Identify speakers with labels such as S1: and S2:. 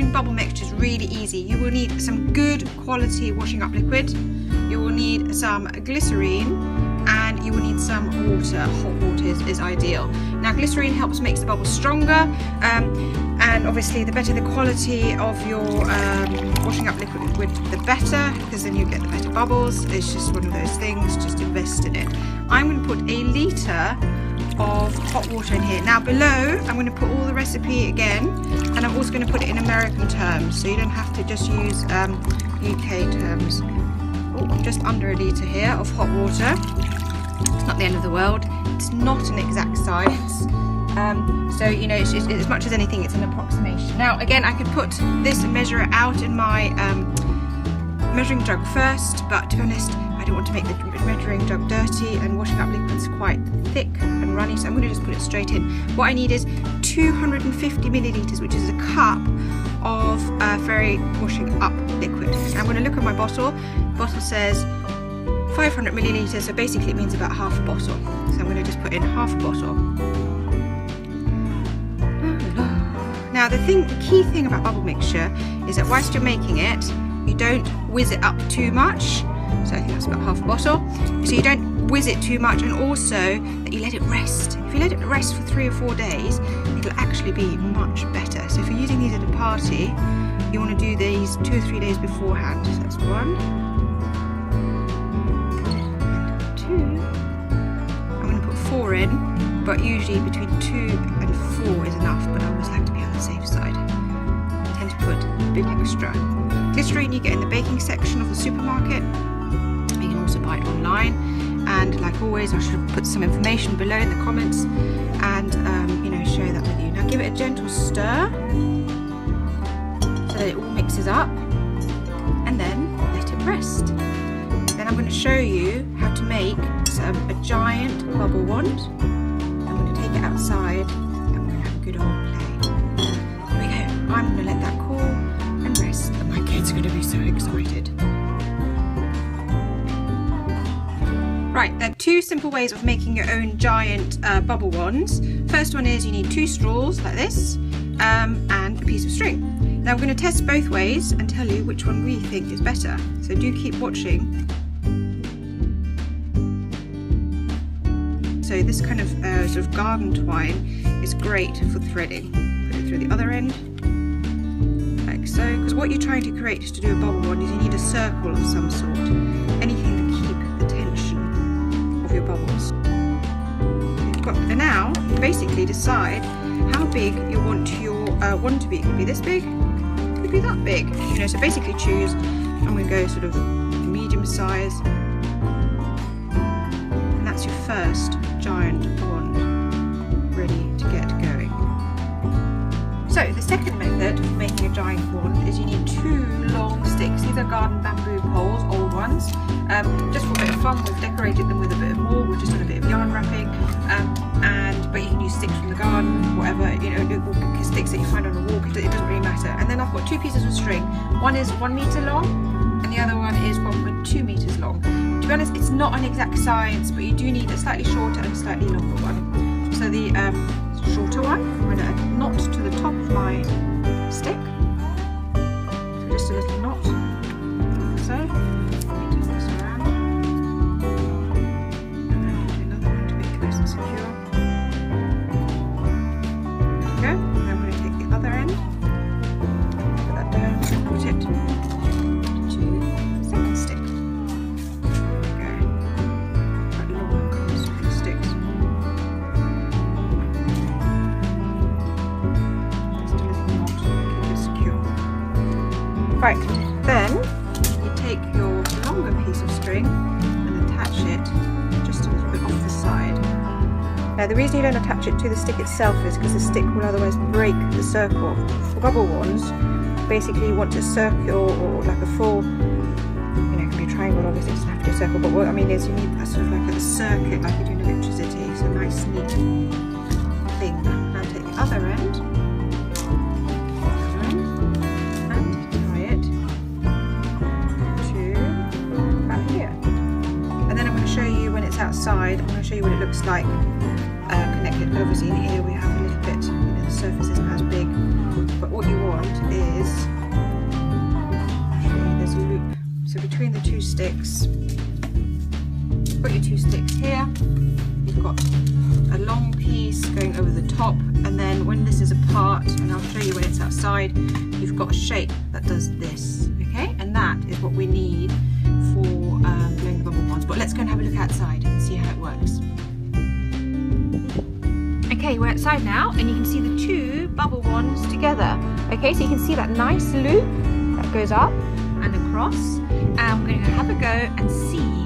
S1: doing bubble mixture is really easy. You will need some good quality washing up liquid, you will need some glycerine, and you will need some water. Hot water is ideal. Now glycerine helps make the bubbles stronger, and obviously the better the quality of your washing up liquid the better, because then you get the better bubbles. It's just one of those things, just invest in it. I'm going to put a litre of hot water in here. Now below I'm going to put all the recipe again, and I'm also going to put it in American terms, so you don't have to just use UK terms. Oh, just under a litre here of hot water. It's not the end of the world. It's not an exact science. So you know, it's as much as anything, it's an approximation. Now again, I could put this and measure it out in my measuring jug first, but to be honest, I don't want to make the measuring jug dirty, and washing up liquid's quite thick and runny, so I'm going to just put it straight in. What I need is 250 millilitres, which is a cup of fairy washing up liquid. Now I'm going to look at my bottle. The bottle says 500 millilitres, so basically it means about half a bottle. So I'm going to just put in half a bottle. Now the key thing about bubble mixture is that whilst you're making it, you don't whiz it up too much. So I think that's about half a bottle. So you don't whiz it too much, and also that you let it rest. If you let it rest for 3 or 4 days, it'll actually be much better. So if you're using these at a party, you want to do these 2 or 3 days beforehand. So that's 1, 2. I'm going to put 4 in, but usually between 2 and 4 is enough, but I always like to be on the safe side. I tend to put a bit extra. Glycerine you get in the baking section of the supermarket. You can also buy it online, and like always I should put some information below in the comments, and you know, share that with you. Now give it a gentle stir so that it all mixes up, and then let it rest. Then I'm going to show you how to make a giant bubble wand. I'm going to take it outside and we're going to have a good old play. Here we go. I'm going to let that cool and rest, and my kids are going to be so excited. Right, there are 2 simple ways of making your own giant bubble wands. First one is you need 2 straws like this, and a piece of string. Now we're going to test both ways and tell you which one we think is better, so do keep watching. So this kind of sort of garden twine is great for threading. Put it through the other end, like so, because what you're trying to create just to do a bubble wand is you need a circle of some sort, anything to keep the tension of your bubbles. And now you basically decide how big you want your wand to be. It could be this big, it could be that big, you know, so basically choose. I'm going to go sort of medium size, and that's your first giant wand ready to get going. So the second method of making a giant wand is you need 2 long sticks. These are garden bamboo poles, old ones. Just for a bit of fun, we've decorated them with a bit of more. We've just done a bit of yarn wrapping, but you can use sticks from the garden, whatever, you know, sticks that you find on a walk. It doesn't really matter. And then I've got 2 pieces of string. One is 1 meter long, and the other one is 1.2 meters long. To be honest, it's not an exact science, but you do need a slightly shorter and a slightly longer one. So the shorter one, I'm going to knot to the top of my stick. So just a little knot, like so. Let me turn this around. And then do another one to make it nice and secure. There we go. And then I'm going to take the other end, put that down, and knot it to the second stick. Right, then you take your longer piece of string and attach it just a little bit off the side. Now the reason you don't attach it to the stick itself is because the stick will otherwise break the circle. For bubble wands, basically you want a circle or like a full, you know, it can be a triangle, obviously it doesn't have to be a circle, but what I mean is you need a sort of like a circuit like you do in electricity. It's a nice neat thing. Now take the other end. Outside, I'm going to show you what it looks like connected. Obviously in here we have a little bit, you know, the surface isn't as big, but what you want is sticks. You've got your 2 sticks here. You've got a long piece going over the top, and then when this is apart, and I'll show you when it's outside, you've got a shape that does this, okay? And that is what we need for blowing the bubble bonds. But let's go and have a look outside and see how it works. Okay, we're outside now, and you can see the 2 bubble wands together. Okay, so you can see that nice loop that goes up and across, and we're going to have a go and see